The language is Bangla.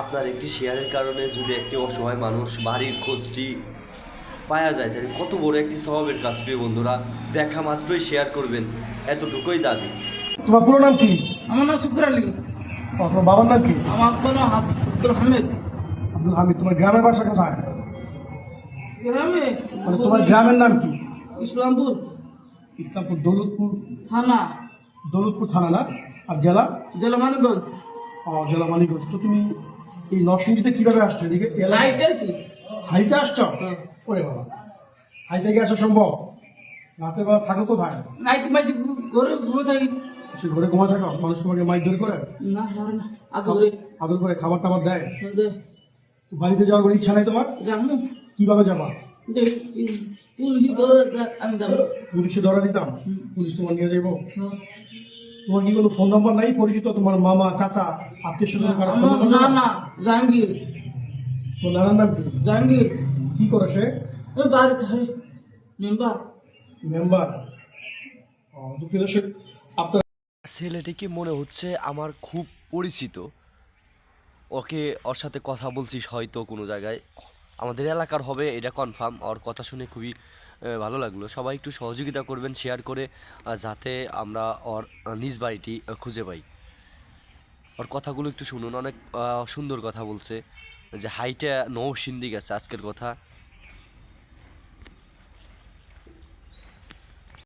আপনার একটি শেয়ারের কারণে যদি একটি অসহায় মানুষ বাড়ির খোঁজটি পাওয়া যায় তাহলে কত বড় একটি স্বভাবের কাজ পেয়ে বন্ধুরা, দেখা মাত্রই শেয়ার করবেন, এতটুকুই দাবি। তোমার পুরো নাম কি? আমার নাম শুক্র আলী। তোমার বাবার নাম কি? আমার আব্বার নাম আব্দুল হামিদ। আব্দুল হামিদ। তোমার গ্রামের বাসা কোথায়? গ্রামে মানে তোমার গ্রামের নাম কি? ইসলামপুর ইসলামপুর। দৌলতপুর থানা, দৌলতপুর থানা না? আর জেলা? জেলা মানিকগঞ্জ। জেলা মানিকগঞ্জ। তো তুমি এই নরসিংদীতে কিভাবে আসছো? এদিকে লাইটে আছি। হাইতে আসছো? হ্যাঁ। ওরে বাবা, হাইতে গিয়ে আসা সম্ভব? রাতে বেলা থাকো কোথায়? নাইট মাঝে ঘরে ঘুরে থাকি। সে ঘরে ঘুমা থাকো? মানুষ তোমাকে মাইক ধরে করে? না ধরে না, আগে ঘরে আদর করে খাবার টাবার দেয়? দে তো বাড়িতে যাওয়ার কোনো ইচ্ছা নাই তোমার? জামু কিভাবে যাবা? দে পুলিশ ধরে আমি যাবো। পুলিশে ধরা দিতাম? পুলিশ তোমার নিয়ে যাবো? হ্যাঁ। তোমার কি কোনো ফোন নাম্বার নাই পরিচিত? তোমার মামা, চাচা, আত্মীয় স্বজন কারো ফোন নাম্বার? না না, জাহাঙ্গীর। তোর নানার নাম কি? জাহাঙ্গীর কি করে সে? ওই বাড়ি থাকে মেম্বার। মেম্বার। তো প্রিয় দর্শক, আপনার ছেলেটিকে মনে হচ্ছে আমার খুব পরিচিত, ওর সাথে কথা বলছিস হয়তো কোনো জায়গায়, আমাদের এলাকার হবে এটা কনফার্ম। ওর কথা শুনে খুবই ভালো লাগলো। সবাই একটু সহযোগিতা করবেন শেয়ার করে, যাতে আমরা ওর নিজ বাড়িটি খুঁজে পাই। ওর কথাগুলো একটু শুনুন, অনেক সুন্দর কথা বলছে, যে হাইটে নৌসিন্দি গেছে আজকের কথা।